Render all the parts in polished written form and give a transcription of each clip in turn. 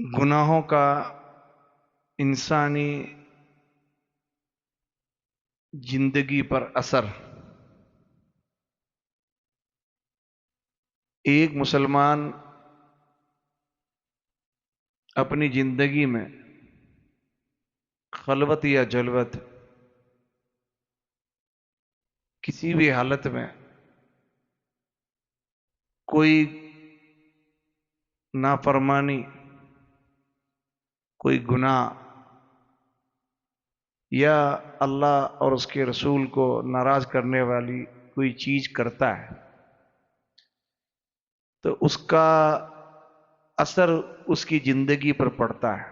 گناہوں کا انسانی زندگی پر اثر۔ ایک مسلمان اپنی زندگی میں خلوت یا جلوت کسی بھی حالت میں کوئی نافرمانی، کوئی گناہ یا اللہ اور اس کے رسول کو ناراض کرنے والی کوئی چیز کرتا ہے تو اس کا اثر اس کی زندگی پر پڑتا ہے۔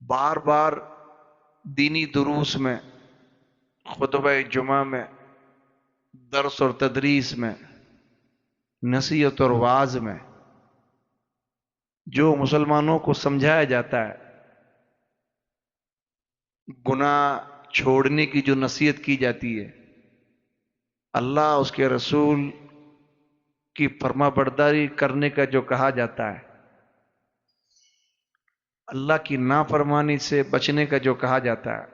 بار بار دینی دروس میں، خطبہ جمعہ میں، درس اور تدریس میں، نصیحت اور وعظ میں جو مسلمانوں کو سمجھایا جاتا ہے، گناہ چھوڑنے کی جو نصیحت کی جاتی ہے، اللہ اس کے رسول کی فرما برداری کرنے کا جو کہا جاتا ہے، اللہ کی نافرمانی سے بچنے کا جو کہا جاتا ہے،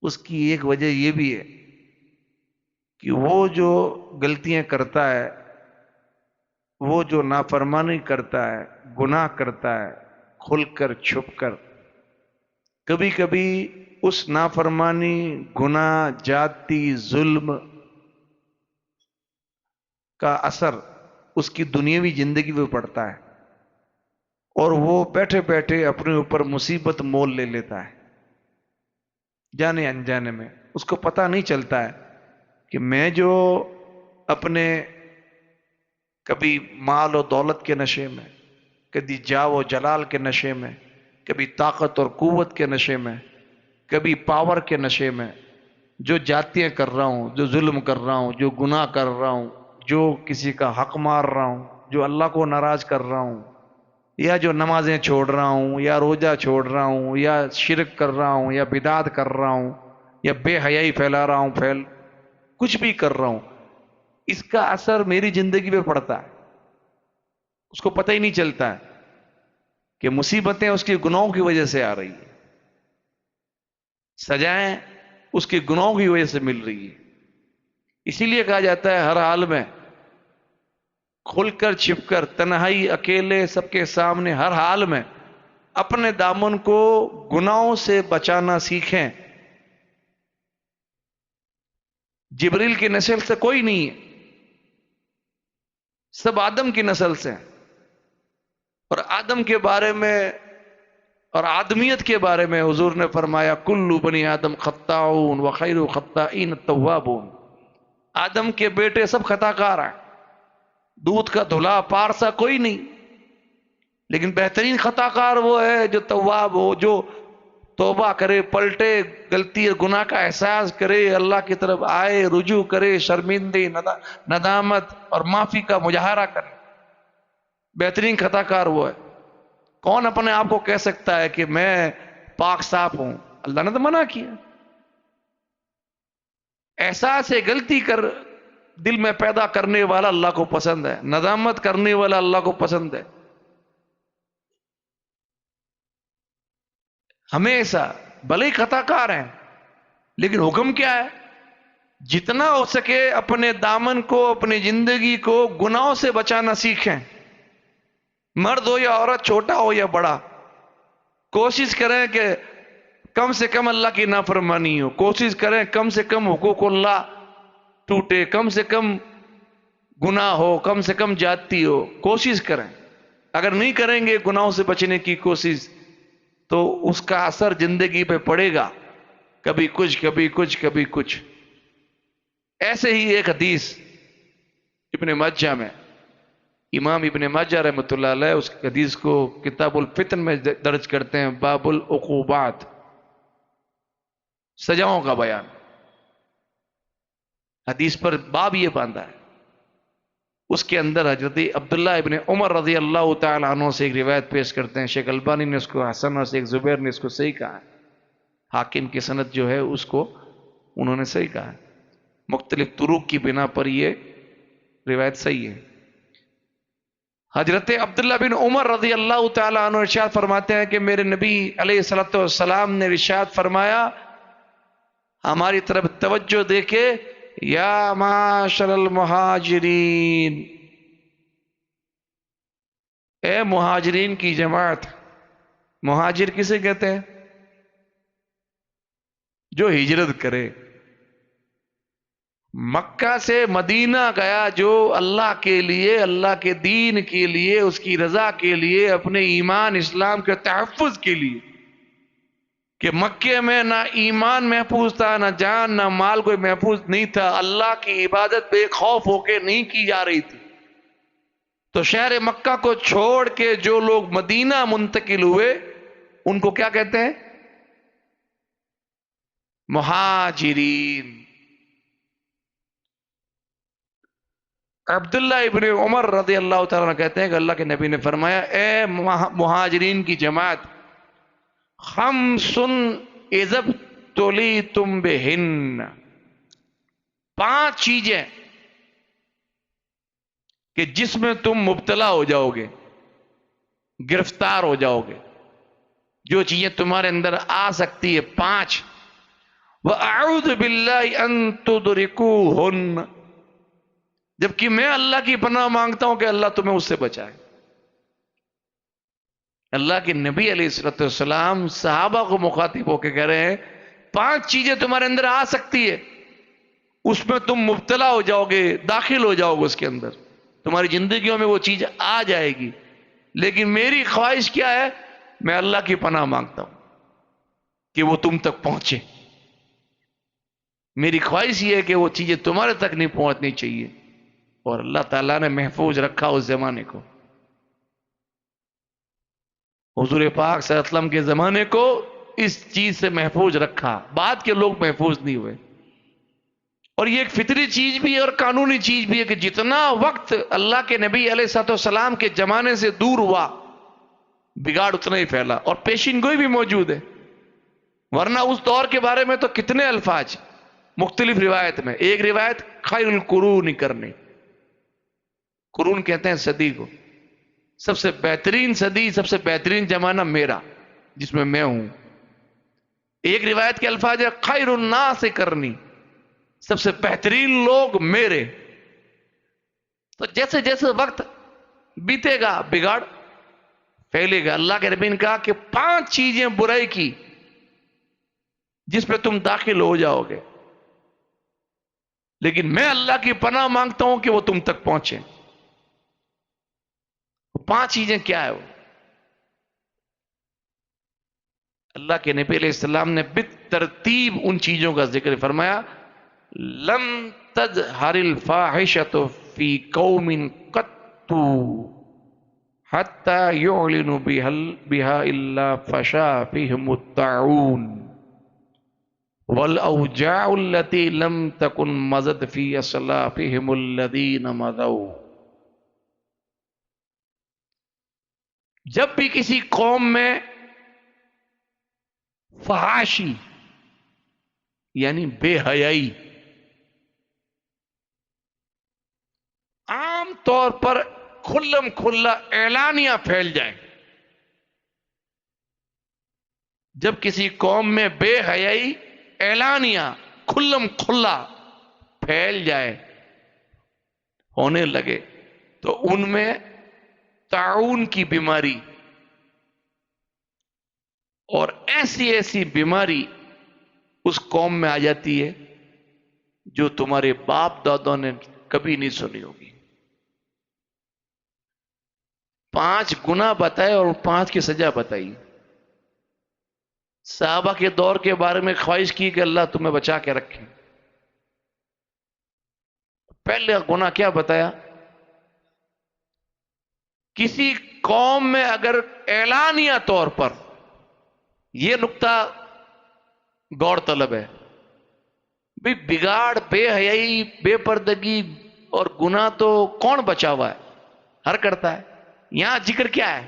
اس کی ایک وجہ یہ بھی ہے کہ وہ جو غلطیاں کرتا ہے، وہ جو نافرمانی کرتا ہے، گناہ کرتا ہے، کھل کر چھپ کر، کبھی کبھی اس نافرمانی، گناہ، جاتی، ظلم کا اثر اس کی دنیاوی زندگی پہ پڑتا ہے اور وہ بیٹھے بیٹھے اپنے اوپر مصیبت مول لے لیتا ہے، جانے انجانے میں۔ اس کو پتہ نہیں چلتا ہے کہ میں جو اپنے کبھی مال و دولت کے نشے میں، کبھی جاہ و جلال کے نشے میں، کبھی طاقت اور قوت کے نشے میں، کبھی پاور کے نشے میں جو جاتیاں کر رہا ہوں، جو ظلم کر رہا ہوں، جو گناہ کر رہا ہوں، جو کسی کا حق مار رہا ہوں، جو اللہ کو ناراض کر رہا ہوں، یا جو نمازیں چھوڑ رہا ہوں، یا روزہ چھوڑ رہا ہوں، یا شرک کر رہا ہوں، یا بدعت کر رہا ہوں، یا بے حیائی پھیلا رہا ہوں، کچھ بھی کر رہا ہوں، اس کا اثر میری زندگی پہ پڑتا ہے۔ اس کو پتہ ہی نہیں چلتا ہے کہ مصیبتیں اس کے گناہوں کی وجہ سے آ رہی ہیں، سزائیں اس کے گناہوں کی وجہ سے مل رہی ہے۔ اسی لیے کہا جاتا ہے ہر حال میں، کھل کر چھپ کر، تنہائی، اکیلے، سب کے سامنے، ہر حال میں اپنے دامن کو گناہوں سے بچانا سیکھیں۔ جبریل کی نسل سے کوئی نہیں ہے، سب آدم کی نسل سے ہیں، اور آدم کے بارے میں اور آدمیت کے بارے میں حضور نے فرمایا کل بنی آدم خطاؤن وخیر الخطائین التوابون۔ آدم کے بیٹے سب خطا کار ہیں، دودھ کا دھلا پارسا کوئی نہیں، لیکن بہترین خطا کار وہ ہے جو تواب ہو، جو توبہ کرے، پلٹے، غلطی اور گناہ کا احساس کرے، اللہ کی طرف آئے، رجوع کرے، شرمندگی، ندامت اور معافی کا مظاہرہ کرے۔ بہترین خطا کار وہ ہے۔ کون اپنے آپ کو کہہ سکتا ہے کہ میں پاک صاف ہوں؟ اللہ نے تو منع کیا۔ احساس غلطی کر دل میں پیدا کرنے والا اللہ کو پسند ہے، ندامت کرنے والا اللہ کو پسند ہے۔ ہمیشہ بھلے ہی خطا کار ہیں، لیکن حکم کیا ہے؟ جتنا ہو سکے اپنے دامن کو، اپنی زندگی کو گناہوں سے بچانا سیکھیں۔ مرد ہو یا عورت، چھوٹا ہو یا بڑا، کوشش کریں کہ کم سے کم اللہ کی نافرمانی ہو، کوشش کریں کم سے کم حقوق اللہ ٹوٹے، کم سے کم گناہ ہو، کم سے کم جاتی ہو، کوشش کریں۔ اگر نہیں کریں گے گناہوں سے بچنے کی کوشش تو اس کا اثر زندگی پہ پڑے گا، کبھی کچھ، کبھی کچھ، کبھی کچھ۔ ایسے ہی ایک حدیث ابن ماجہ میں، امام ابن ماجہ رحمۃ اللہ علیہ اس حدیث کو کتاب الفتن میں درج کرتے ہیں، باب العقوبات، سزاؤں کا بیان۔ حدیث پر باب یہ باندھا ہے، اس کے اندر حضرت عبداللہ ابن عمر رضی اللہ تعالی عنہ سے ایک روایت پیش کرتے ہیں، شیخ البانی نے اس کو حسن اور شیخ زبیر نے اس کو صحیح کہا ہے، حاکم کی سند جو ہے اس کو انہوں نے صحیح کہا ہے، مختلف طرق کی بنا پر یہ روایت صحیح ہے۔ حضرت عبداللہ بن عمر رضی اللہ تعالیٰ عنہ ارشاد فرماتے ہیں کہ میرے نبی علیہ الصلوۃ والسلام نے ارشاد فرمایا، ہماری طرف توجہ دے کے، یا معاشر المہاجرین، اے مہاجرین کی جماعت۔ مہاجر کسے کہتے ہیں؟ جو ہجرت کرے، مکہ سے مدینہ گیا، جو اللہ کے لیے، اللہ کے دین کے لیے، اس کی رضا کے لیے، اپنے ایمان اسلام کے تحفظ کے لیے، کہ مکے میں نہ ایمان محفوظ تھا، نہ جان نہ مال کوئی محفوظ نہیں تھا، اللہ کی عبادت بے خوف ہو کے نہیں کی جا رہی تھی، تو شہر مکہ کو چھوڑ کے جو لوگ مدینہ منتقل ہوئے ان کو کیا کہتے ہیں؟ مہاجرین۔ عبداللہ ابن عمر رضی اللہ تعالیٰ عنہ کہتے ہیں کہ اللہ کے نبی نے فرمایا، اے مہاجرین کی جماعت، خمس اذا ابتلیتم بہن، 5 چیزیں کہ جس میں تم مبتلا ہو جاؤ گے، گرفتار ہو جاؤ گے، جو چیزیں تمہارے اندر آ سکتی ہے، 5، وَأَعُوذُ بِاللَّهِ أَن تُدْرِكُوهُنَّ، جبکہ میں اللہ کی پناہ مانگتا ہوں کہ اللہ تمہیں اس سے بچائے۔ اللہ کے نبی علیہ الصلوۃ والسلام صحابہ کو مخاطب ہو کے کہہ رہے ہیں 5 چیزیں تمہارے اندر آ سکتی ہے، اس میں تم مبتلا ہو جاؤ گے، داخل ہو جاؤ گے اس کے اندر، تمہاری زندگیوں میں وہ چیز آ جائے گی، لیکن میری خواہش کیا ہے؟ میں اللہ کی پناہ مانگتا ہوں کہ وہ تم تک پہنچے۔ میری خواہش یہ ہے کہ وہ چیزیں تمہارے تک نہیں پہنچنی چاہیے، اور اللہ تعالیٰ نے محفوظ رکھا اس زمانے کو، حضور پاک صلی اللہ علیہ وسلم کے زمانے کو اس چیز سے محفوظ رکھا، بعد کے لوگ محفوظ نہیں ہوئے۔ اور یہ ایک فطری چیز بھی ہے اور قانونی چیز بھی ہے کہ جتنا وقت اللہ کے نبی علیہ الصلوۃ والسلام کے زمانے سے دور ہوا، بگاڑ اتنا ہی پھیلا، اور پیشین گوئی بھی موجود ہے، ورنہ اس دور کے بارے میں تو کتنے الفاظ مختلف روایت میں۔ ایک روایت خیر القرون کرنے، قرون کہتے ہیں صدی کو، سب سے بہترین صدی، سب سے بہترین زمانہ میرا جس میں میں ہوں۔ ایک روایت کے الفاظ ہے خیر الناس کرنی، سب سے بہترین لوگ میرے۔ تو جیسے جیسے وقت بیتے گا بگاڑ پھیلے گا۔ اللہ کے نبی نے کہا کہ 5 چیزیں برائی کی جس پہ تم داخل ہو جاؤ گے، لیکن میں اللہ کی پناہ مانگتا ہوں کہ وہ تم تک پہنچے۔ 5 چیزیں کیا ہے وہ؟ اللہ کے نبی علیہ السلام نے بالترتیب ان چیزوں کا ذکر فرمایا، لم تظہر الفاحشۃ فی قوم قط حتی یعلنوا بها الا فشا فیہم الطاعون والاوجاع التي لم تکن مضت فی اسلافہم الذین مضوا۔ جب بھی کسی قوم میں فحاشی یعنی بے حیائی عام طور پر کھلم کھلا اعلانیہ پھیل جائے، جب کسی قوم میں بے حیائی اعلانیہ کھلم کھلا پھیل جائے، ہونے لگے، تو ان میں طاعون کی بیماری اور ایسی ایسی بیماری اس قوم میں آ جاتی ہے جو تمہارے باپ دادوں نے کبھی نہیں سنی ہوگی۔ 5 گناہ بتائے اور 5 کی سزا بتائی۔ صحابہ کے دور کے بارے میں خواہش کی کہ اللہ تمہیں بچا کے رکھے۔ پہلے گناہ کیا بتایا؟ کسی قوم میں اگر اعلانیہ طور پر، یہ نقطہ غور طلب ہے، بھی بگاڑ، بے حیائی، بے پردگی اور گناہ تو کون بچا ہوا ہے؟ ہر کرتا ہے۔ یہاں ذکر کیا ہے؟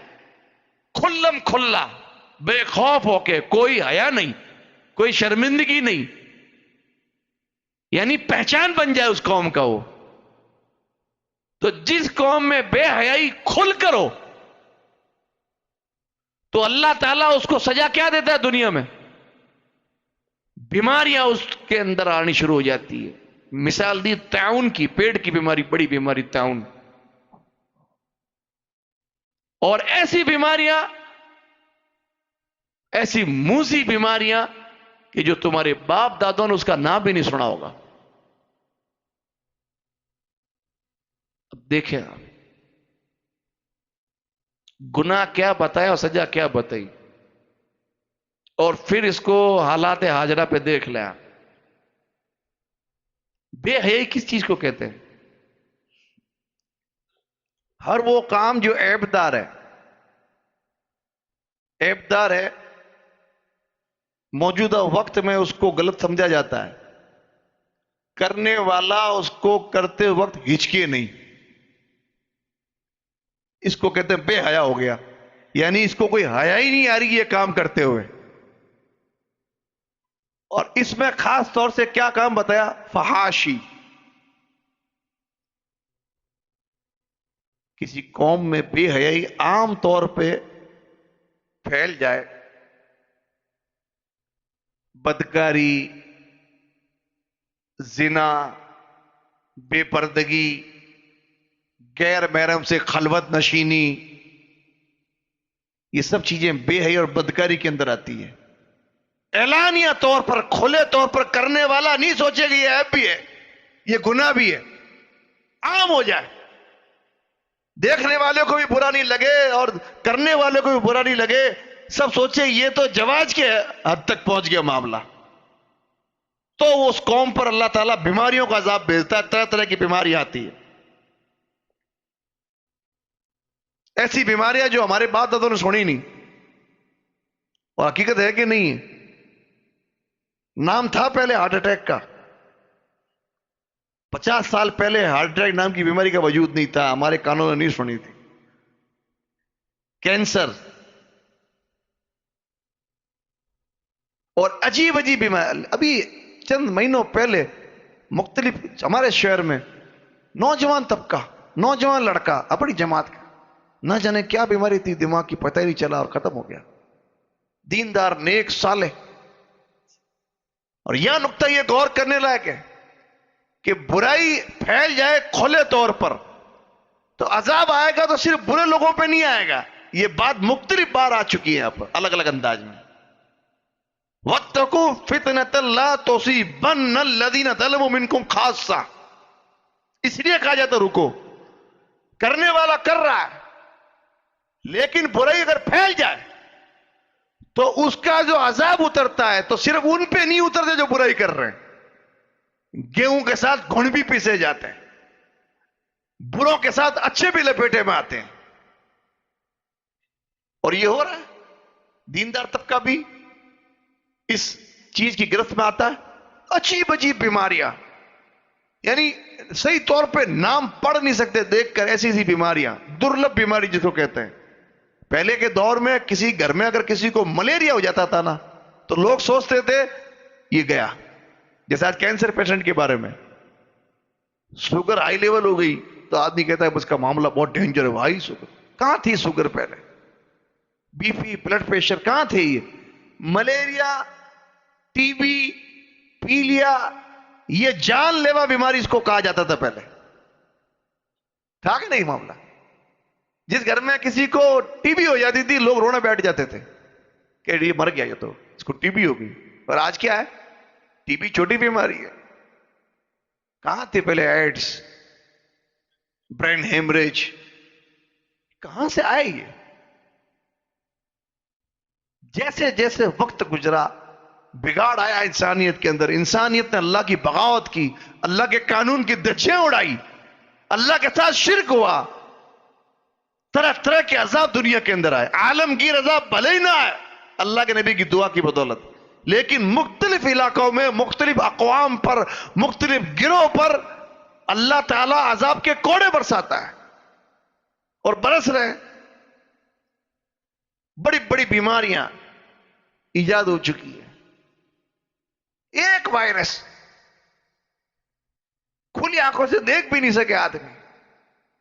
کھلم کھلا بے خوف ہو کے، کوئی حیا نہیں، کوئی شرمندگی نہیں، یعنی پہچان بن جائے اس قوم کا وہ۔ تو جس قوم میں بے حیائی کھل کر ہو تو اللہ تعالیٰ اس کو سزا کیا دیتا ہے دنیا میں؟ بیماریاں اس کے اندر آنی شروع ہو جاتی ہے. مثال دی طاعون کی، پیٹ کی بیماری، بڑی بیماری طاعون. اور ایسی بیماریاں، ایسی موذی بیماریاں کہ جو تمہارے باپ دادوں نے اس کا نام بھی نہیں سنا ہوگا. اب دیکھیں آپ، گناہ کیا بتایا اور سزا کیا بتائی، اور پھر اس کو حالات حاضرہ پہ دیکھ لیا. بے حیائی کس چیز کو کہتے ہیں؟ ہر وہ کام جو عیب دار ہے، عیب دار ہے، موجودہ وقت میں اس کو غلط سمجھا جاتا ہے، کرنے والا اس کو کرتے وقت ہچکے نہیں، اس کو کہتے ہیں بے حیا ہو گیا. یعنی اس کو کوئی حیا ہی نہیں آ رہی یہ کام کرتے ہوئے. اور اس میں خاص طور سے کیا کام بتایا؟ فحاشی. کسی قوم میں بے حیائی عام طور پہ پھیل جائے، بدکاری، زنا، بے پردگی، غیر محرم سے خلوت نشینی، یہ سب چیزیں بے حیائی اور بدکاری کے اندر آتی ہے. اعلانیہ طور پر، کھلے طور پر کرنے والا نہیں سوچے کہ یہ عیب بھی ہے، یہ گناہ بھی ہے، عام ہو جائے، دیکھنے والوں کو بھی برا نہیں لگے اور کرنے والوں کو بھی برا نہیں لگے، سب سوچے یہ تو جواز کے حد تک پہنچ گیا معاملہ. تو اس قوم پر اللہ تعالیٰ بیماریوں کا عذاب بھیجتا ہے، طرح طرح کی بیماری آتی ہے. ایسی بیماریاں جو ہمارے باپ دادوں نے سنی نہیں، اور حقیقت ہے کہ نہیں ہے. نام تھا پہلے ہارٹ اٹیک کا، 50 سال پہلے ہارٹ اٹیک نام کی بیماری کا وجود نہیں تھا، ہمارے کانوں نے نہیں سنی تھی. کینسر اور عجیب عجیب بیماری. ابھی چند مہینوں پہلے مختلف ہمارے شہر میں نوجوان طبقہ، نوجوان لڑکا اپنی جماعت کا، نہ جانے کیا بیماری تھی دماغ کی، پتہ ہی نہیں چلا اور ختم ہو گیا. دیندار، نیک، صالح. اور یہ نقطہ یہ غور کرنے لائق ہے کہ برائی پھیل جائے کھلے طور پر تو عذاب آئے گا، تو صرف برے لوگوں پہ نہیں آئے گا. یہ بات مختلف بار آ چکی ہے یہاں پر الگ الگ انداز میں. وَاتَّقُوا فِتْنَةً لَا تُصِيبَنَّ الَّذِينَ ظَلَمُوا مِنْكُمْ خَاصَّةً. اس لیے کہا جاتا رکو، کرنے والا کر رہا ہے، لیکن برائی اگر پھیل جائے تو اس کا جو عذاب اترتا ہے تو صرف ان پہ نہیں اترتے جو برائی کر رہے ہیں. گیہوں کے ساتھ گھن بھی پیسے جاتے ہیں، بروں کے ساتھ اچھے بھی لپیٹے میں آتے ہیں. اور یہ ہو رہا ہے. دیندار طبقہ بھی اس چیز کی گرفت میں آتا ہے. عجیب عجیب بیماریاں، یعنی صحیح طور پہ نام پڑھ نہیں سکتے دیکھ کر، ایسی ایسی بیماریاں، درلبھ بیماری جس کو کہتے ہیں. پہلے کے دور میں کسی گھر میں اگر کسی کو ملیریا ہو جاتا تھا نا تو لوگ سوچتے تھے یہ گیا. جیسے آج کینسر پیشنٹ کے بارے میں، شوگر ہائی لیول ہو گئی تو آدمی کہتا ہے بس کا معاملہ بہت ڈینجر ہے. ہائی شوگر کہاں تھی؟ شوگر پہلے، بی پی، بلڈ پریشر کہاں تھے؟ یہ ملیریا، ٹی بی، پیلیا، یہ جان لیوا بیماری اس کو کہا جاتا تھا پہلے. تھا کہ نہیں معاملہ؟ جس گھر میں کسی کو ٹی بی ہو جاتی تھی لوگ رونا بیٹھ جاتے تھے کہ یہ مر گیا، یہ تو اس کو ٹی بی ہو گئی. اور آج کیا ہے؟ ٹی بی چھوٹی بیماری ہے. کہاں تھے پہلے ایڈز، برین ہیمریج، کہاں سے آئے یہ؟ جیسے جیسے وقت گزرا بگاڑ آیا انسانیت کے اندر، انسانیت نے اللہ کی بغاوت کی، اللہ کے قانون کی دھجیاں اڑائی، اللہ کے ساتھ شرک ہوا، طرح طرح کے عذاب دنیا کے اندر آئے. عالمگیر عذاب بھلے ہی نہ آئے اللہ کے نبی کی دعا کی بدولت، لیکن مختلف علاقوں میں، مختلف اقوام پر، مختلف گروہ پر اللہ تعالی عذاب کے کوڑے برساتا ہے اور برس رہے ہیں. بڑی بڑی بیماریاں ایجاد ہو چکی ہے. ایک وائرس کھلی آنکھوں سے دیکھ بھی نہیں سکے آدمی،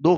2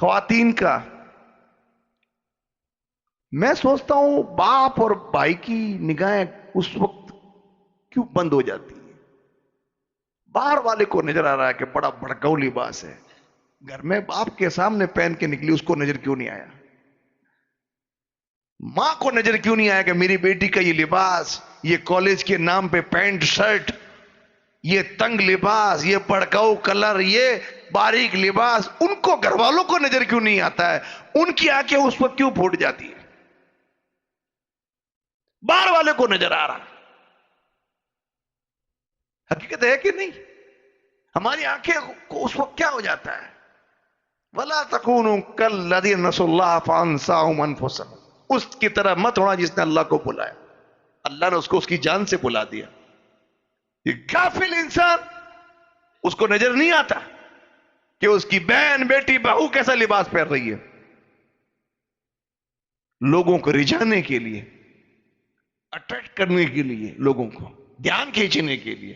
خواتین کا میں سوچتا ہوں باپ اور بھائی کی نگاہیں اس وقت کیوں بند ہو جاتی ہیں؟ باہر والے کو نظر آ رہا ہے کہ بڑا بھڑکاؤ لباس ہے، گھر میں باپ کے سامنے پہن کے نکلی، اس کو نظر کیوں نہیں آیا؟ ماں کو نظر کیوں نہیں آیا کہ میری بیٹی کا یہ لباس، یہ کالج کے نام پہ پینٹ شرٹ، یہ تنگ لباس، یہ بھڑکاؤ کلر، یہ باریک لباس، ان کو گھر والوں کو نظر کیوں نہیں آتا ہے؟ ان کی آنکھیں اس وقت کیوں پھوٹ جاتی ہیں؟ باہر والے کو نظر آ رہا، حقیقت ہے کہ نہیں؟ ہماری آنکھیں کو اس وقت کیا ہو جاتا ہے؟ وَلَا تَكُونُوا كَالَّذِينَ نَسُوا اللَّهَ فَأَنسَاهُمْ أَنفُسَهُمْ، اس کی طرح مت ہونا جس نے اللہ کو بلایا، اللہ نے اس کو اس کی جان سے بلا دیا۔ یہ غافل انسان، اس کو نظر نہیں آتا کہ اس کی بہن، بیٹی، بہو کیسا لباس پہن رہی ہے، لوگوں کو رجھانے کے لیے، اٹریکٹ کرنے کے لیے، لوگوں کو دھیان کھینچنے کے لیے۔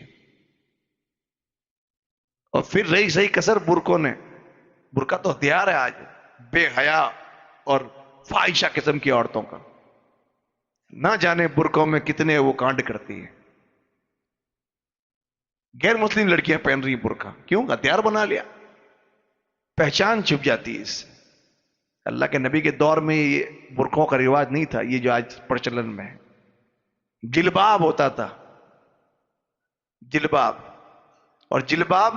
اور پھر رہی صحیح کسر برقوں نے، برقع تو ہتھیار ہے آج بے حیا اور فاحشہ قسم کی عورتوں کا، نہ جانے برقعوں میں کتنے وہ کانڈ کرتی ہے۔ غیر مسلم لڑکیاں پہن رہی ہیں برقع، کیوں؟ ہتھیار بنا لیا، پہچان چھپ جاتی ہے اس سے۔ اللہ کے نبی کے دور میں یہ برقعوں کا رواج نہیں تھا، یہ جو آج پرچلن میں ہے۔ جلباب ہوتا تھا، جلباب، اور جلباب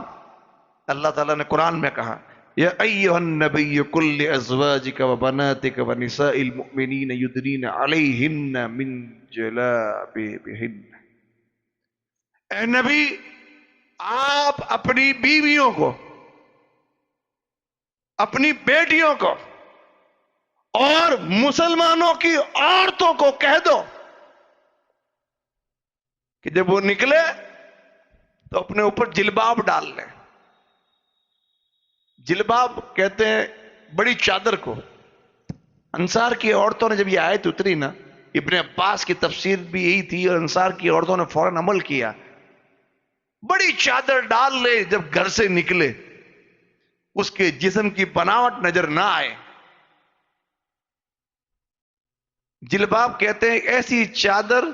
اللہ تعالیٰ نے قرآن میں کہا یا ایھا النبی قل لازواجک وبناتک ونساء المؤمنین یدنین علیہن من جلابیبہن، اے نبی آپ اپنی بیویوں کو، اپنی بیٹیوں کو اور مسلمانوں کی عورتوں کو کہہ دو کہ جب وہ نکلے تو اپنے اوپر جلباب ڈال لیں۔ جلباب کہتے ہیں بڑی چادر کو۔ انصار کی عورتوں نے جب یہ آیت اتری نا، ابن عباس کی تفسیر بھی یہی تھی، اور انصار کی عورتوں نے فوراً عمل کیا، بڑی چادر ڈال لے، جب گھر سے نکلے اس کے جسم کی بناوٹ نظر نہ آئے۔ جلباب کہتے ہیں ایسی چادر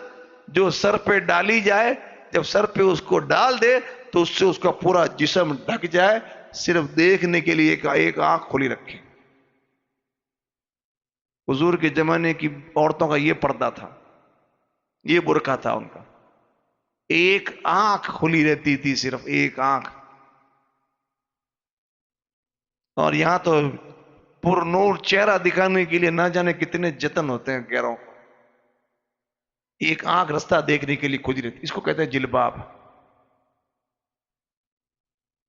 جو سر پہ ڈالی جائے، جب سر پہ اس کو ڈال دے تو اس سے اس کا پورا جسم ڈھک جائے، صرف دیکھنے کے لیے ایک آنکھ کھلی رکھے۔ حضور کے زمانے کی عورتوں کا یہ پردہ تھا، یہ برقع تھا ان کا، ایک آنکھ کھلی رہتی تھی، صرف ایک آنکھ۔ اور یہاں تو پر نور چہرہ دکھانے کے لیے نہ جانے کتنے جتن ہوتے ہیں غیروں کو، ایک آنکھ رستہ دیکھنے کے لیے کھلی رہتی، اس کو کہتے ہیں جلباب۔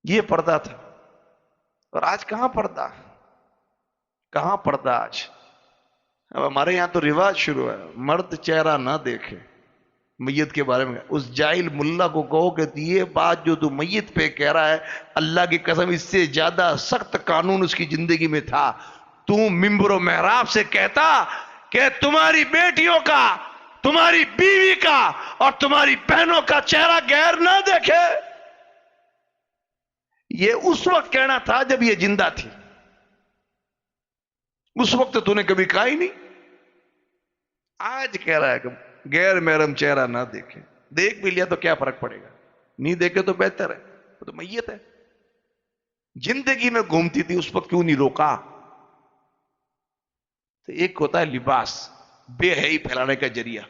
یہ پردہ تھا، اور آج کہاں پردہ، کہاں پردہ آج؟ اب ہمارے یہاں تو رواج شروع ہے، مرد چہرہ نہ دیکھے میت کے بارے میں۔ اس جاہل ملا کو کہو کہ یہ بات جو تو میت پہ کہہ رہا ہے، اللہ کی قسم اس سے زیادہ سخت قانون اس کی زندگی میں تھا۔ تو منبر و محراب سے کہتا کہ تمہاری بیٹیوں کا، تمہاری بیوی کا اور تمہاری بہنوں کا چہرہ غیر نہ دیکھے۔ یہ اس وقت کہنا تھا جب یہ زندہ تھی، اس وقت تو نے کبھی کہا ہی نہیں۔ آج کہہ رہا ہے کہ غیر محرم چہرہ نہ دیکھے، دیکھ بھی لیا تو کیا فرق پڑے گا، نہیں دیکھے تو بہتر ہے، وہ تو میت ہے۔ زندگی میں گھومتی تھی، اس وقت کیوں نہیں روکا؟ تو ایک ہوتا ہے لباس، بے حیائی پھیلانے کا ذریعہ۔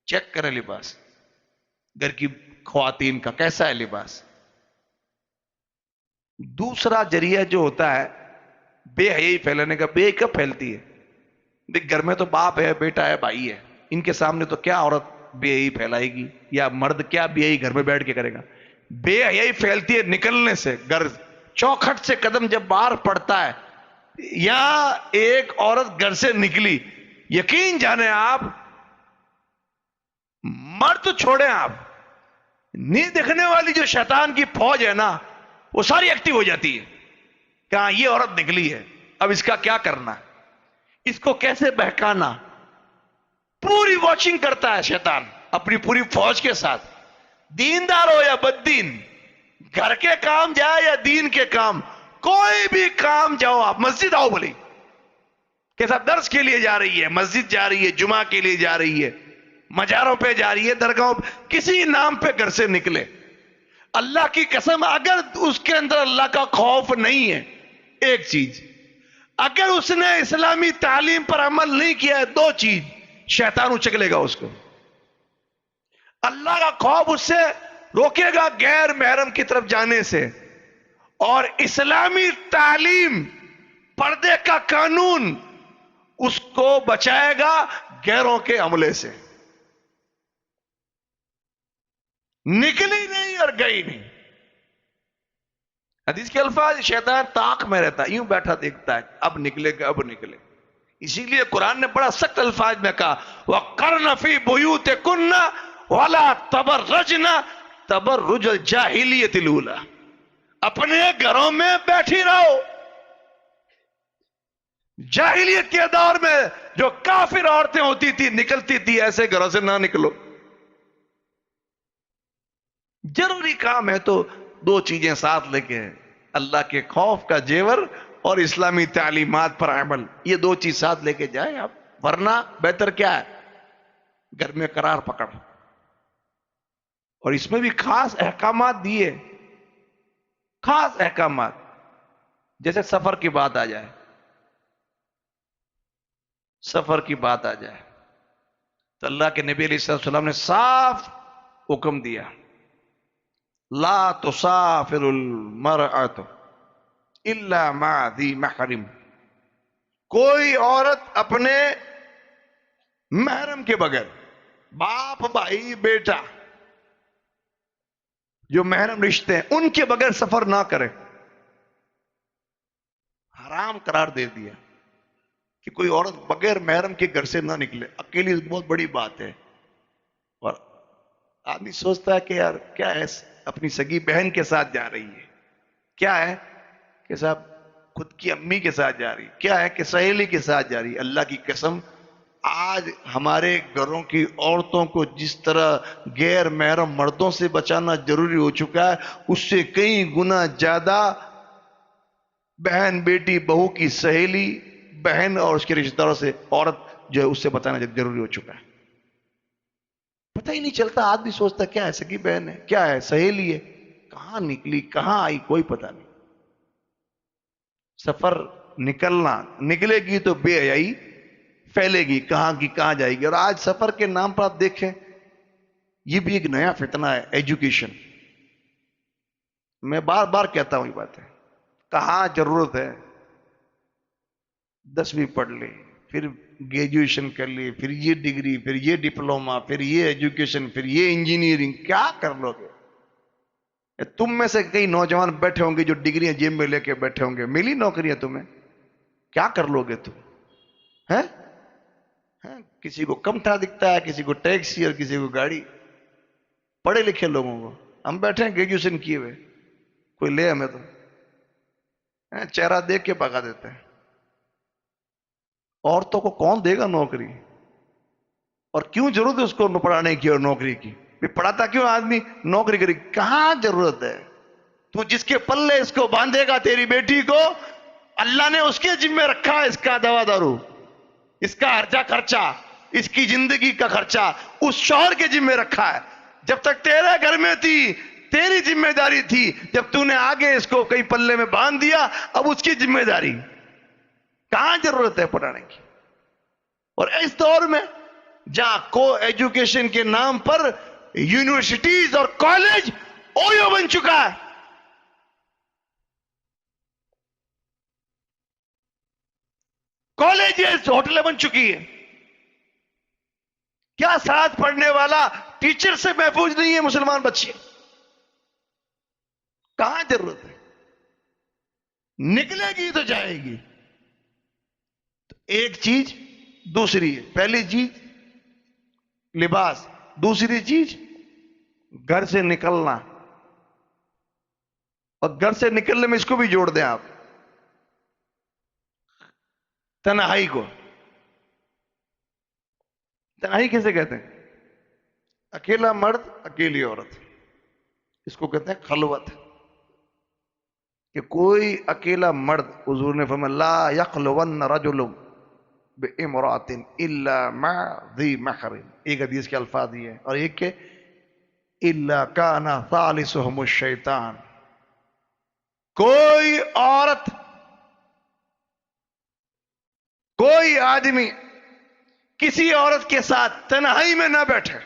چیک کریں لباس گھر کی خواتین کا کیسا ہے لباس۔ دوسرا ذریعہ جو ہوتا ہے بے حیائی پھیلانے کا، بے کب پھیلتی ہے؟ دیکھ گھر میں تو باپ ہے، بیٹا ہے، بھائی ہے، ان کے سامنے تو کیا عورت بے حیائی پھیلائے گی، یا مرد کیا بے حیائی گھر میں بیٹھ کے کرے گا؟ بے حیائی پھیلتی ہے نکلنے سے، گھر چوکھٹ سے قدم جب باہر پڑتا ہے، یا ایک عورت گھر سے نکلی، یقین جانے آپ، مرد چھوڑیں آپ، نہیں دیکھنے والی جو شیطان کی فوج ہے نا، وہ ساری ایکٹیو ہو جاتی ہے کہ ہاں یہ عورت نکلی ہے، اب اس کا کیا کرنا، اس کو کیسے بہکانا، پوری واچنگ کرتا ہے شیطان اپنی پوری فوج کے ساتھ۔ دیندار ہو یا بد دین، گھر کے کام جائے یا دین کے کام، کوئی بھی کام جاؤ آپ، مسجد آؤ بھلی کہ صاحب درس کے لیے جا رہی ہے، مسجد جا رہی ہے، جمعہ کے لیے جا رہی ہے، مزاروں پہ جا رہی ہے، درگاہوں پہ، کسی نام پہ گھر سے نکلے، اللہ کی قسم اگر اس کے اندر اللہ کا خوف نہیں ہے، ایک چیز، اگر اس نے اسلامی تعلیم پر عمل نہیں کیا ہے، دو چیز، شیطان اچک لے گا اس کو، اللہ کا خوف اس سے روکے گا غیر محرم کی طرف جانے سے، اور اسلامی تعلیم، پردے کا قانون اس کو بچائے گا غیروں کے عملے سے. نکلی نہیں اور گئی نہیں. حدیث کے الفاظ، شیطان طاق میں رہتا ہے، یوں بیٹھا دیکھتا ہے، اب نکلے گا اب نکلے. اسی لیے قرآن نے بڑا سخت الفاظ میں کہا وَقَرْنَ فِي بُيُوتِكُنَّ وَلَا تَبَرَّجْنَ تَبَرُّجَ الْجَاهِلِيَّةِ الْأُولَىٰ، اپنے گھروں میں بیٹھی رہو. جاہلیت کے دور میں جو کافر عورتیں ہوتی تھی نکلتی تھی، ایسے گھروں سے نہ نکلو. ضروری کام ہے تو دو چیزیں ساتھ لے کے، اللہ کے خوف کا زیور اور اسلامی تعلیمات پر عمل، یہ دو چیز ساتھ لے کے جائیں آپ، ورنہ بہتر کیا ہے، گھر میں قرار پکڑ. اور اس میں بھی خاص احکامات دیے، خاص احکامات، جیسے سفر کی بات آ جائے، سفر کی بات آ جائے تو اللہ کے نبی علیہ السلام نے صاف حکم دیا لا تسافر المرأة الا مع ذی محرم، کوئی عورت اپنے محرم کے بغیر، باپ بھائی بیٹا جو محرم رشتے ہیں ان کے بغیر سفر نہ کرے. حرام قرار دے دیا کہ کوئی عورت بغیر محرم کے گھر سے نہ نکلے. اکیلی بہت بڑی بات ہے، اور آدمی سوچتا ہے کہ یار کیا ہے، اپنی سگی بہن کے ساتھ جا رہی ہے، کیا ہے کہ صاحب خود کی امی کے ساتھ جا رہی، کیا ہے کہ سہیلی کے ساتھ جا رہی. اللہ کی قسم آج ہمارے گھروں کی عورتوں کو جس طرح غیر محرم مردوں سے بچانا ضروری ہو چکا ہے، اس سے کئی گنا زیادہ بہن بیٹی بہو کی سہیلی بہن اور اس کے رشتہ داروں سے عورت جو ہے اس سے بچانا ضروری ہو چکا ہے. پتہ ہی نہیں چلتا، آدمی سوچتا کیا ہے سگی بہن ہے، کیا ہے سہیلی ہے، کہاں نکلی کہاں آئی کوئی پتہ نہیں. سفر نکلنا، نکلے گی تو بے حیائی پھیلے گی، کہاں کی کہاں جائے گی. اور آج سفر کے نام پر آپ دیکھیں، یہ بھی ایک نیا فتنہ ہے، ایجوکیشن. میں بار بار کہتا ہوں یہ بات ہے، کہاں ضرورت ہے 10ویں پڑھ لی، پھر گریجویشن کر لی، پھر یہ ڈگری، پھر یہ ڈپلوما، پھر یہ ایجوکیشن، پھر یہ انجینئرنگ، کیا کر لو گے؟ تم میں سے کئی نوجوان بیٹھے ہوں گے جو ڈگریاں جیب میں لے کے بیٹھے ہوں گے، ملی نوکریاں تمہیں، کیا کر لو گے تم؟ ہیں؟ کسی کو کمٹا دکھتا ہے، کسی کو ٹیکسی اور کسی کو گاڑی. پڑھے لکھے لوگوں کو، ہم بیٹھے ہیں گریجویشن کیے ہوئے، کوئی لے ہمیں تو چہرہ دیکھ کے بھگا دیتے ہیں. عورتوں کو کون دے گا نوکری؟ اور کیوں ضرورت ہے اس کو پڑھانے کی اور نوکری کی؟ پڑھاتا کیوں آدمی نوکری کرے؟ کہاں ضرورت ہے؟ تو جس کے پلے اس کو باندھے گا تیری بیٹی کو، اللہ نے اس کے ذمہ رکھا ہے اس کا دوا دارو، اس کا خرچہ خرچہ، اس کی زندگی کا خرچہ اس شوہر کے ذمہ رکھا ہے. جب تک تیرے گھر میں تھی تیری ذمہ داری تھی، جب تو نے آگے اس کو کئی پلے میں باندھ دیا اب اس کی ذمہ داری. کہاں ضرورت ہے پڑھانے کی؟ اور اس دور میں جہاں کو ایجوکیشن کے نام پر یونیورسٹیز اور کالج اویو بن چکا ہے. کالجز ہوٹلیں بن چکی ہے. کیا ساتھ پڑھنے والا ٹیچر سے محفوظ نہیں ہے مسلمان بچے؟ کہاں ضرورت ہے؟ نکلے گی تو جائے گی. تو ایک چیز، دوسری ہے، پہلی چیز لباس، دوسری چیز گھر سے نکلنا. اور گھر سے نکلنے میں اس کو بھی جوڑ دیں آپ، تنہائی کو. تنہائی کیسے کہتے ہیں؟ اکیلا مرد اکیلی عورت، اس کو کہتے ہیں خلوت. کہ کوئی اکیلا مرد، حضور نے فرمایا لا یخلون رجل بامرأۃ الا مع ذی محرم، ایک حدیث کے الفاظ یہ ہیں، اور ایک کہ الا کان ثالثهم الشیطان، کوئی عورت، کوئی آدمی کسی عورت کے ساتھ تنہائی میں نہ بیٹھے،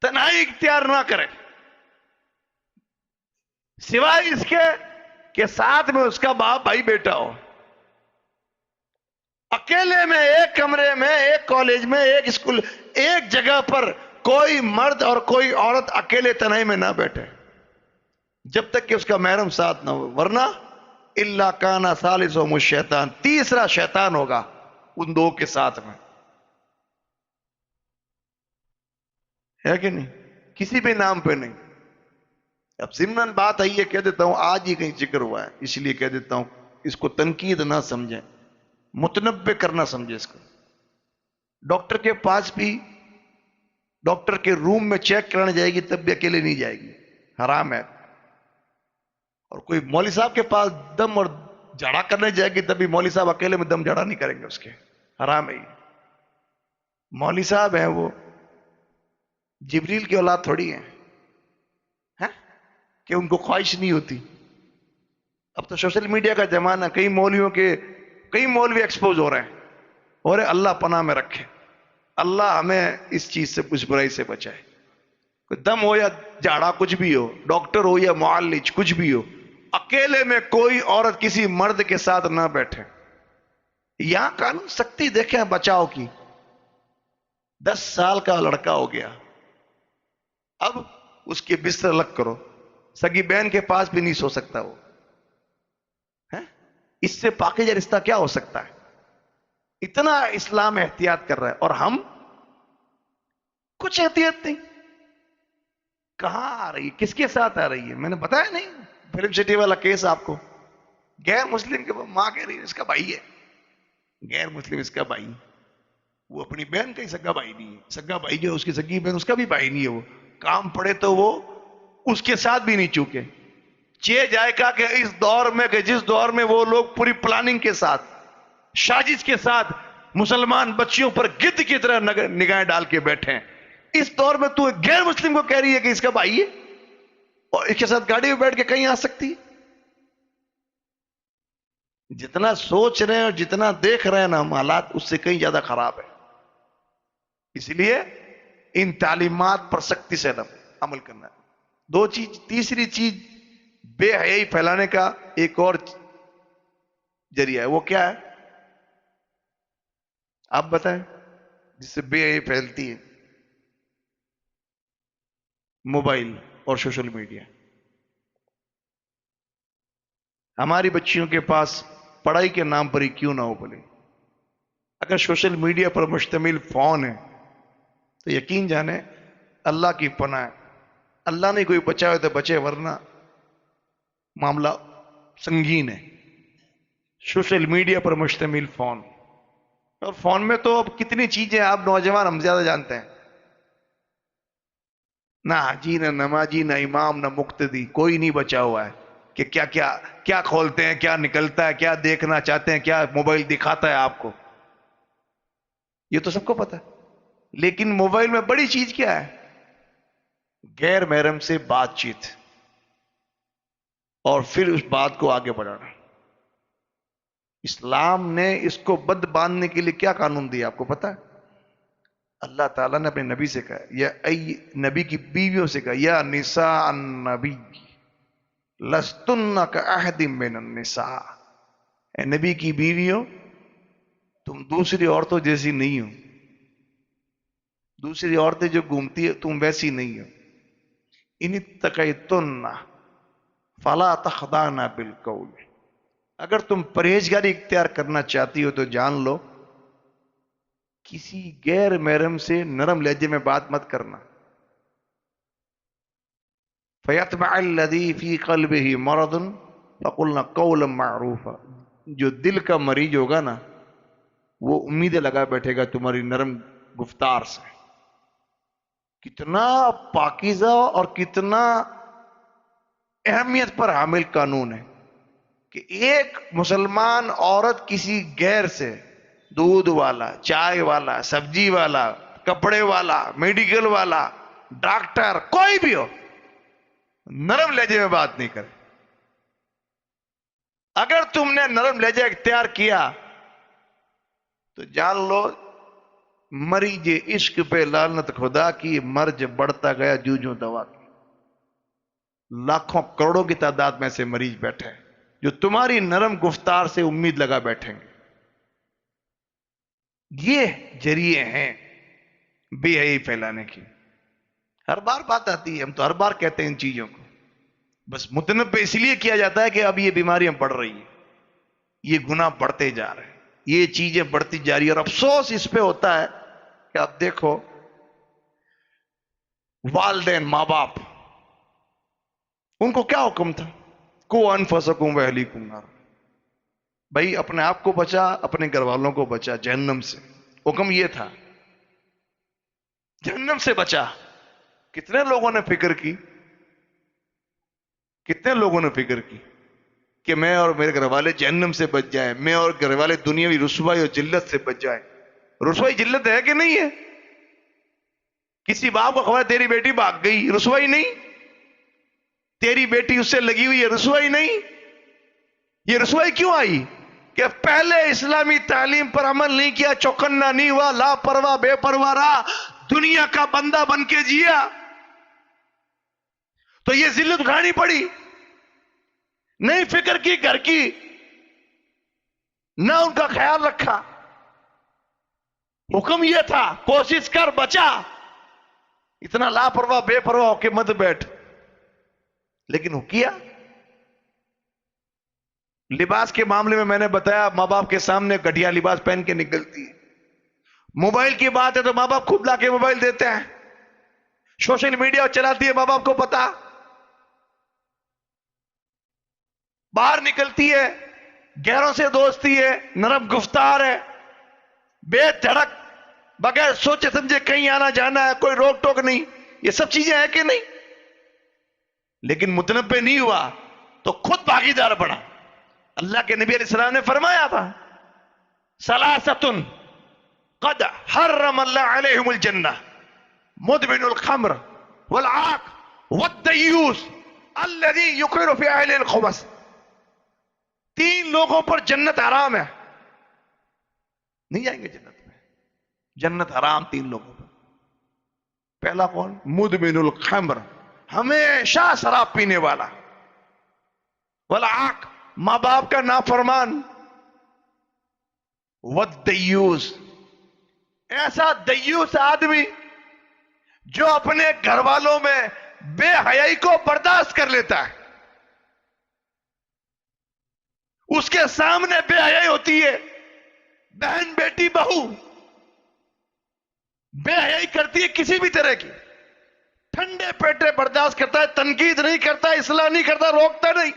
تنہائی اختیار نہ کرے، سوائے اس کے کہ ساتھ میں اس کا باپ بھائی بیٹا ہو، اکیلے میں ایک کمرے میں، ایک کالج میں، ایک اسکول، ایک جگہ پر کوئی مرد اور کوئی عورت اکیلے تنہائی میں نہ بیٹھے جب تک کہ اس کا محرم ساتھ نہ ہو، ورنہ الا کان ثالثهم الشیطان، تیسرا شیطان ہوگا ان دو کے ساتھ میں، ہے کہ نہیں؟ کسی بھی نام پہ نہیں۔ اب ضمن بات ہے، یہ کہہ دیتا ہوں، آج ہی کہیں ذکر ہوا ہے اس لیے کہہ دیتا ہوں، اس کو تنقید نہ سمجھیں، متنبع کرنا سمجھے اس کو۔ ڈاکٹر کے پاس بھی، ڈاکٹر کے روم میں چیک کرانے جائے گی تب بھی اکیلے نہیں جائے گی، حرام ہے۔ اور کوئی مولوی صاحب کے پاس دم اور جھاڑا کرنے جائے گی تب بھی مولوی صاحب اکیلے میں دم جھاڑا نہیں کریں گے اس کے، حرام ہے یہ۔ مولوی صاحب ہیں وہ جبریل کی اولاد تھوڑی ہیں کہ ان کو خواہش نہیں ہوتی۔ اب تو سوشل میڈیا کا زمانہ، کئی مولوی ایکسپوز ہو رہے ہیں، اور اللہ پناہ میں رکھے، اللہ ہمیں اس چیز سے، اس برائی سے بچائے۔ کوئی دم ہو یا جھاڑا کچھ بھی ہو، ڈاکٹر ہو یا معالج کچھ بھی ہو، اکیلے میں کوئی عورت کسی مرد کے ساتھ نہ بیٹھے۔ یہاں قانون سختی دیکھیں بچاؤ کی، 10 سال کا لڑکا ہو گیا، اب اس کے بستر الگ کرو، سگی بہن کے پاس بھی نہیں سو سکتا وہ، اس سے پاکیزہ رشتہ کیا ہو سکتا ہے؟ اتنا اسلام احتیاط کر رہا ہے، اور ہم کچھ احتیاط نہیں۔ کہاں آ رہی ہے، کس کے ساتھ آ رہی ہے؟ میں نے بتایا نہیں، فلم سٹی والا کیس آپ کو، غیر مسلم کے ماں کہہ رہی ہے اس کا بھائی ہے، غیر مسلم اس کا بھائی، وہ اپنی بہن کا ہی سگا بھائی نہیں ہے، سگا بھائی جو اس کی سگی بہن اس کا بھی بھائی نہیں ہے، وہ کام پڑے تو وہ اس کے ساتھ بھی نہیں چوکے۔ جائے گا کہ اس دور میں، کہ جس دور میں وہ لوگ پوری پلاننگ کے ساتھ، سازش کے ساتھ مسلمان بچیوں پر گدھ کی طرح نگاہیں ڈال کے بیٹھے ہیں، اس دور میں تو ایک غیر مسلم کو کہہ رہی ہے کہ اس کا بھائی ہے، اور اس کے ساتھ گاڑی میں بیٹھ کے کہیں آ سکتی ہے؟ جتنا سوچ رہے ہیں اور جتنا دیکھ رہے ہیں نا ہم حالات، اس سے کہیں زیادہ خراب ہے۔ اس لیے ان تعلیمات پر سختی سے عمل کرنا ہے۔ دو چیز، تیسری چیز بے حیائی پھیلانے کا ایک اور ذریعہ ہے، وہ کیا ہے آپ بتائیں، جس سے بے حیائی پھیلتی ہے؟ موبائل اور سوشل میڈیا۔ ہماری بچیوں کے پاس پڑھائی کے نام پر ہی کیوں نہ ہو بولے، اگر سوشل میڈیا پر مشتمل فون ہے تو یقین جانے اللہ کی پناہ ہے، اللہ نے کوئی بچائے تو بچے، ورنہ معاملہ سنگین ہے۔ سوشل میڈیا پر مشتمل فون، اور فون میں تو اب کتنی چیزیں آپ نوجوان ہم زیادہ جانتے ہیں، نہ حاجی نہ نمازی نہ امام نہ مقتدی، کوئی نہیں بچا ہوا ہے کہ کیا کیا کیا کھولتے ہیں، کیا نکلتا ہے، کیا دیکھنا چاہتے ہیں، کیا موبائل دکھاتا ہے آپ کو، یہ تو سب کو پتا ہے۔ لیکن موبائل میں بڑی چیز کیا ہے؟ غیر محرم سے بات چیت، اور پھر اس بات کو آگے بڑھانا۔ اسلام نے اس کو بند باندھنے کے لیے کیا قانون دیا آپ کو پتا ہے؟ اللہ تعالیٰ نے اپنے نبی سے کہا، یا نبی کی بیویوں سے کہا، یا نساء النبی لستن کاحد من النساء، اے نبی کی بیویوں تم دوسری عورتوں جیسی نہیں ہو، دوسری عورتیں جو گھومتی ہے تم ویسی نہیں ہو، ان اتقیتن فلا تخضعن بالقول، اگر تم پرہیزگاری اختیار کرنا چاہتی ہو تو جان لو کسی غیر محرم سے نرم لہجے میں بات مت کرنا۔ فَيَطْمَعَ الَّذِي فِي قَلْبِهِ مَرَضٌ فَقُلْنَا قَوْلًا مَعْرُوفًا، جو دل کا مریض ہوگا نا وہ امیدیں لگا بیٹھے گا تمہاری نرم گفتار سے۔ کتنا پاکیزہ اور کتنا اہمیت پر حامل قانون ہے کہ ایک مسلمان عورت کسی غیر سے، دودھ والا، چائے والا، سبزی والا، کپڑے والا، میڈیکل والا، ڈاکٹر، کوئی بھی ہو، نرم لہجے میں بات نہیں کرے. اگر تم نے نرم لہجہ اختیار کیا تو جان لو مریض عشق پہ لعنت خدا کی، مرج بڑھتا گیا جو دوا کی. لاکھوں کروڑوں کی تعداد میں سے مریض بیٹھے ہیں جو تمہاری نرم گفتار سے امید لگا بیٹھیں گے. یہ ذریعے ہیں بے حیائی پھیلانے کی. ہر بار بات آتی ہے، ہم تو ہر بار کہتے ہیں ان چیزوں کو، بس متنبع اس لیے کیا جاتا ہے کہ اب یہ بیماریاں بڑھ رہی ہیں، یہ گناہ بڑھتے جا رہے ہیں، یہ چیزیں بڑھتی جا رہی ہیں. اور افسوس اس پہ ہوتا ہے کہ اب دیکھو والدین، ماں باپ، ان کو کیا حکم تھا؟ کو انفسکم واہلیکم نار، بھائی اپنے آپ کو بچا، اپنے گھر والوں کو بچا جہنم سے. حکم یہ تھا، جہنم سے بچا. کتنے لوگوں نے فکر کی، کتنے لوگوں نے فکر کی کہ میں اور میرے گھر والے جہنم سے بچ جائیں، میں اور گھر والے دنیاوی رسوائی اور ذلت سے بچ جائیں. رسوائی ذلت ہے کہ نہیں ہے؟ کسی باپ کو خبر تیری بیٹی بھاگ گئی، رسوائی نہیں؟ تیری بیٹی اس سے لگی ہوئی ہے، رسوائی نہیں؟ یہ رسوائی کیوں آئی؟ کہ پہلے اسلامی تعلیم پر عمل نہیں کیا، چوکنا نہیں ہوا، لاپرواہ بے پرواہ رہا، دنیا کا بندہ بن کے جیا، تو یہ ذلت اٹھانی پڑی. نہیں فکر کی گھر کی، نہ ان کا خیال رکھا. حکم یہ تھا کوشش کر بچا، اتنا لاپرواہ بے پرواہ ہو کے مت بیٹھ. لیکن وہ کیا. لباس کے معاملے میں میں نے بتایا، ماں باپ کے سامنے گھٹیا لباس پہن کے نکلتی ہے. موبائل کی بات ہے تو ماں باپ خود لا کے موبائل دیتے ہیں. سوشل میڈیا چلاتی ہے، ماں باپ کو پتا. باہر نکلتی ہے، غیروں سے دوستی ہے، نرم گفتار ہے، بے دھڑک، بغیر سوچے سمجھے کہیں آنا جانا ہے، کوئی روک ٹوک نہیں. یہ سب چیزیں ہیں کہ نہیں؟ لیکن متنبع نہیں ہوا تو خود بھاگیدار بنا. اللہ کے نبی علیہ السلام نے فرمایا تھا، ثلاثۃ قد حرم اللہ علیہم الجنہ، مدمن الخمر والعاق والدیوس الذی یقر فی اہل الخبث. 3 لوگوں پر جنت حرام ہے، نہیں جائیں گے جنت میں. جنت حرام 3 لوگوں پر. پہلا کون؟ مدمن الخمر، ہمیشہ شراب پینے والا. والعاق، ماں باپ کا نافرمان. والدیوس، ایسا دیوس آدمی جو اپنے گھر والوں میں بے حیائی کو برداشت کر لیتا ہے. اس کے سامنے بے حیائی ہوتی ہے، بہن بیٹی بہو بے حیائی کرتی ہے کسی بھی طرح کی، ٹھنڈے پیٹے برداشت کرتا ہے، تنقید نہیں کرتا، اصلاح نہیں کرتا، روکتا نہیں.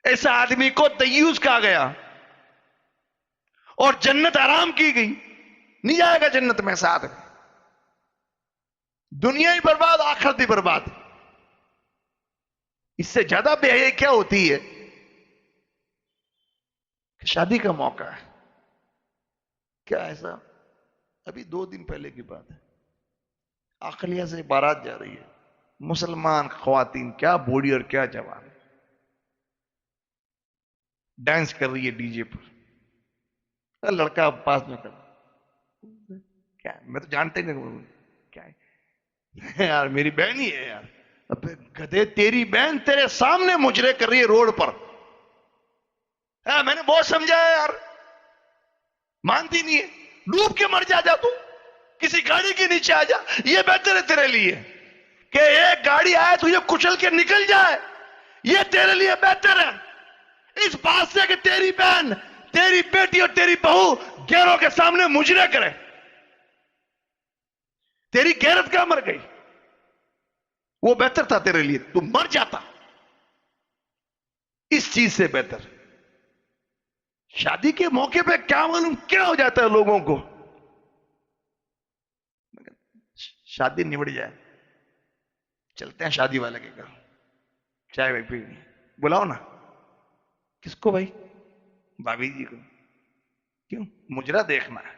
ایسا آدمی کو دیوس کہا گیا اور جنت حرام کی گئی. نہیں جائے گا جنت میں ایسا آدمی. دنیا ہی برباد، آخرت ہی برباد. اس سے زیادہ بے حیائی کیا ہوتی ہے کہ شادی کا موقع ہے. کیا ایسا ابھی 2 دن پہلے کی بات ہے، عقلیہ سے بارات جا رہی ہے، مسلمان خواتین کیا بوڑھی اور کیا جوان ڈانس کر رہی ہے ڈی جے پر. لڑکا پاس میں کر، کیا میں تو جانتے نہیں کیا ہے یار، میری بہن ہی ہے یار. اب گدھے، تیری بہن تیرے سامنے مجرے کر رہی ہے روڈ پر. میں نے بہت سمجھایا یار، مانتی نہیں ہے. ڈوب کے مر جا تو کسی گاڑی کے نیچے آ جا، یہ بہتر ہے تیرے لیے کہ ایک گاڑی آئے تجھے کچل کے نکل جائے. یہ تیرے لیے بہتر ہے اس بات سے کہ تیری بہن، تیری بیٹی اور تیری بہو غیروں کے سامنے مجرے کرے. تیری غیرت کہاں مر گئی؟ وہ بہتر تھا تیرے لیے، تو مر جاتا. اس چیز سے بہتر شادی کے موقع پہ کیا معلوم کیا ہو جاتا ہے لوگوں کو. شادی نبڑ جائے، چلتے ہیں شادی والے کے گھر، چائے بھائی پی، بلاؤ نا. کس کو بھائی؟ بھابھی جی کو. کیوں؟ مجرا دیکھنا ہے.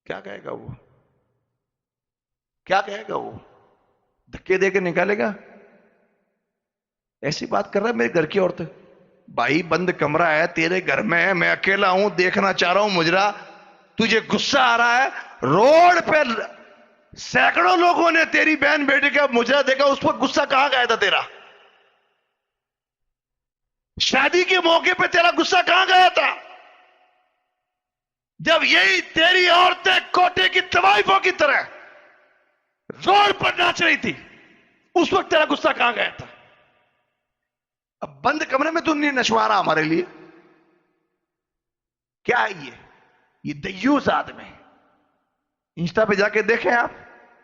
کیا کہے گا وہ؟ کیا کہے گا وہ؟ دھکے دے کے نکالے گا؟ ایسی بات کر رہا ہے میرے گھر کی عورتیں. بھائی بند کمرہ ہے، تیرے گھر میں ہے، میں اکیلا ہوں، دیکھنا چاہ رہا ہوں مجرا، تجھے غصہ آ رہا ہے. روڈ پہ سینکڑوں لوگوں نے تیری بہن بیٹی کا مجرا دیکھا، اس پر غصہ کہاں گیا تھا تیرا؟ شادی کے موقع پہ تیرا غصہ کہاں گیا تھا؟ جب یہی تیری عورتیں کوٹے کی طوائفوں کی طرح روڈ پر ناچ رہی تھی، اس وقت تیرا غصہ کہاں گیا تھا؟ اب بند کمرے میں تو نہیں نچوا رہا ہمارے لیے. کیا ہے یہ دیوس آدمی. انسٹا پہ جا کے دیکھیں آپ،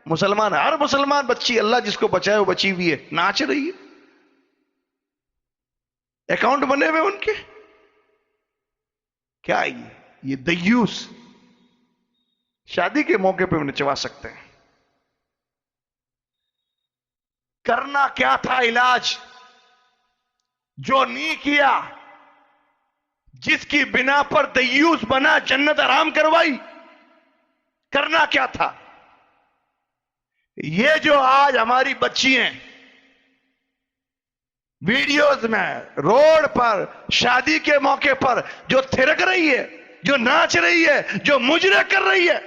مسلمان، ہر مسلمان بچی، اللہ جس کو بچائے وہ بچی ہوئی ہے، ناچ رہی ہے، اکاؤنٹ بنے ہوئے ان کے. کیا ہے یہ دیوس. شادی کے موقع پہ نچوا سکتے ہیں. کرنا کیا تھا علاج جو نہیں کیا، جس کی بنا پر دیوس بنا، جنت حرام کروائی؟ کرنا کیا تھا؟ یہ جو آج ہماری بچی ہیں ویڈیوز میں روڈ پر شادی کے موقع پر جو تھرک رہی ہے، جو ناچ رہی ہے، جو مجرے کر رہی ہے،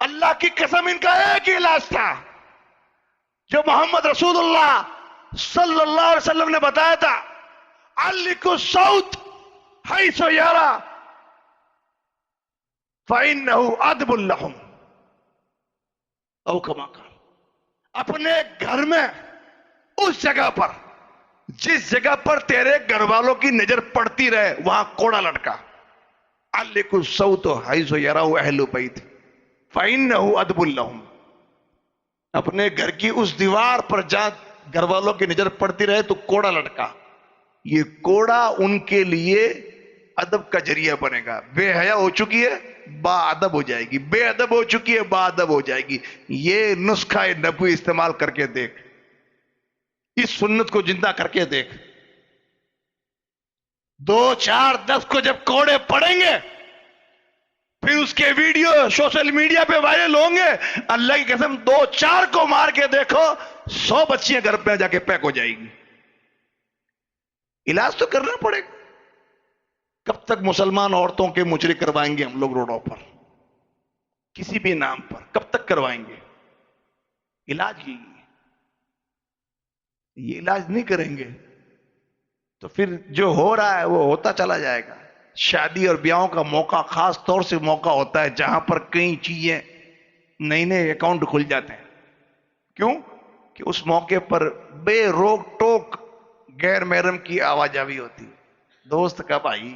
اللہ کی قسم ان کا ایک ہی علاج تھا جو محمد رسول اللہ صلی اللہ علیہ وسلم نے بتایا تھا: علقوا الصوت حیث یرا فإنه أدب لهم، او کما قال. اپنے گھر میں اس جگہ پر، جس جگہ پر تیرے گھر والوں کی نظر پڑتی رہے، وہاں کوڑا لٹکا. علقوا الصوت حیث یرا اہل بیت فإنه أدب لهم. اپنے گھر کی اس دیوار پر جہاں گھر والوں کی نظر پڑتی رہے تو کوڑا لٹکا. یہ کوڑا ان کے لیے ادب کا ذریعہ بنے گا. بے حیا ہو چکی ہے، با ادب ہو جائے گی. بے ادب ہو چکی ہے، با ادب ہو جائے گی. یہ نسخہ نبوی استعمال کر کے دیکھ، اس سنت کو زندہ کر کے دیکھ. 2 4 10 کو جب کوڑے پڑیں گے، پھر اس کے ویڈیو سوشل میڈیا پہ وائرل ہوں گے. اللہ کی قسم 2 4 کو مار کے دیکھو، 100 بچیاں گھر پہ جا کے پیک ہو جائے گی. علاج تو کرنا پڑے گا. کب تک مسلمان عورتوں کے مجرے کروائیں گے ہم لوگ روڈوں پر کسی بھی نام پر؟ کب تک کروائیں گے؟ علاج یہی ہے. یہ علاج نہیں کریں گے تو پھر جو ہو رہا ہے وہ ہوتا چلا جائے گا. شادی اور بیاہوں کا موقع خاص طور سے موقع ہوتا ہے جہاں پر کئی چیزیں نئے نئے اکاؤنٹ کھل جاتے ہیں. کیوں کہ اس موقع پر بے روک ٹوک غیر محرم کی آواجاوی ہوتی ہے. دوست کا بھائی،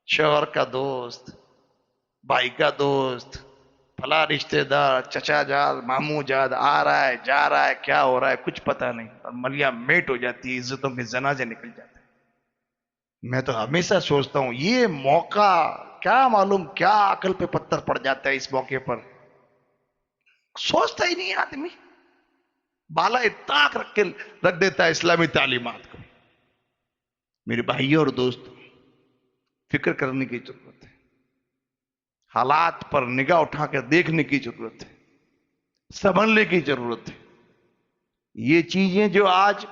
شوہر کا دوست، بھائی کا دوست، فلاں رشتہ دار، چچا جاد، ماموں جاد آ رہا ہے، جا رہا ہے، کیا ہو رہا ہے کچھ پتہ نہیں، اور ملیاں میٹ ہو جاتی ہے، عزتوں میں جنازے نکل جاتے ہیں. میں تو ہمیشہ سوچتا ہوں یہ موقع، کیا معلوم کیا عقل پہ پتھر پڑ جاتا ہے اس موقع پر. سوچتا ہی نہیں آدمی، بالا طاق رکھ دیتا ہے اسلامی تعلیمات کو. میرے بھائیوں اور دوستوں، فکر کرنے کی ضرورت ہے. حالات پر نگاہ اٹھا کر دیکھنے کی ضرورت ہے، سنبھلنے کی ضرورت ہے. یہ چیزیں جو آج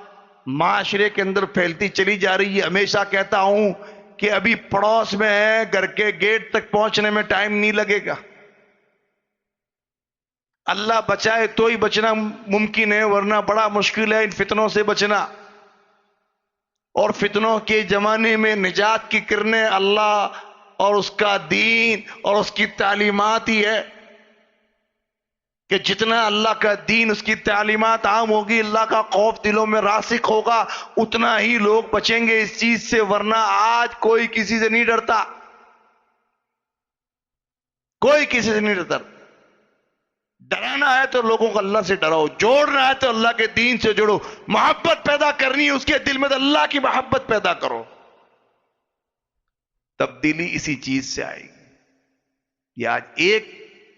معاشرے کے اندر پھیلتی چلی جا رہی ہے، ہمیشہ کہتا ہوں کہ ابھی پڑوس میں ہے، گھر کے گیٹ تک پہنچنے میں ٹائم نہیں لگے گا. اللہ بچائے تو ہی بچنا ممکن ہے، ورنہ بڑا مشکل ہے ان فتنوں سے بچنا. اور فتنوں کے زمانے میں نجات کی کرنیں اللہ اور اس کا دین اور اس کی تعلیمات ہی ہے کہ جتنا اللہ کا دین، اس کی تعلیمات عام ہوگی، اللہ کا خوف دلوں میں راسخ ہوگا، اتنا ہی لوگ بچیں گے اس چیز سے. ورنہ آج کوئی کسی سے نہیں ڈرتا، کوئی کسی سے نہیں ڈرتا. ڈرانا ہے تو لوگوں کو اللہ سے ڈراؤ، جوڑنا ہے تو اللہ کے دین سے جوڑو، محبت پیدا کرنی ہے اس کے دل میں تو اللہ کی محبت پیدا کرو. تبدیلی اسی چیز سے آئے گی. یہ آج ایک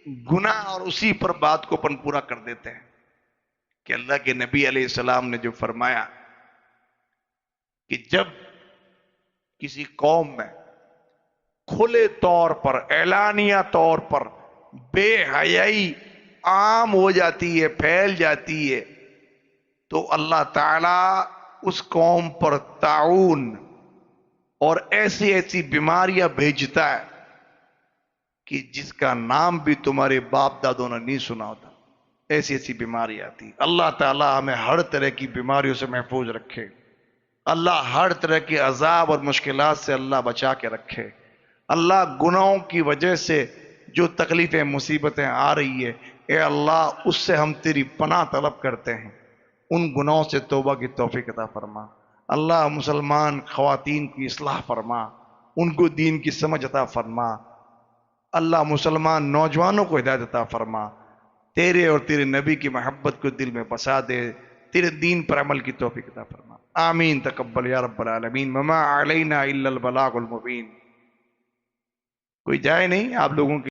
گناہ اور اسی پر بات کو اپن پورا کر دیتے ہیں کہ اللہ کے نبی علیہ السلام نے جو فرمایا کہ جب کسی قوم میں کھلے طور پر اعلانیہ طور پر بے حیائی عام ہو جاتی ہے، پھیل جاتی ہے، تو اللہ تعالیٰ اس قوم پر طاعون اور ایسی ایسی بیماریاں بھیجتا ہے کہ جس کا نام بھی تمہارے باپ دادوں نے نہیں سنا ہوتا. ایسی ایسی بیماری آتی. اللہ تعالیٰ ہمیں ہر طرح کی بیماریوں سے محفوظ رکھے. اللہ ہر طرح کے عذاب اور مشکلات سے اللہ بچا کے رکھے. اللہ گناہوں کی وجہ سے جو تکلیفیں مصیبتیں آ رہی ہے، اے اللہ اس سے ہم تیری پناہ طلب کرتے ہیں. ان گناہوں سے توبہ کی توفیق عطا فرما. اللہ مسلمان خواتین کی اصلاح فرما، ان کو دین کی سمجھ عطا فرما. اللہ مسلمان نوجوانوں کو ہدایت عطا فرما. تیرے اور تیرے نبی کی محبت کو دل میں بسا دے. تیرے دین پر عمل کی توفیق عطا فرما. آمین. تقبل یا رب العالمین. وما علینا الا البلاغ المبین. کوئی جائے نہیں آپ لوگوں کی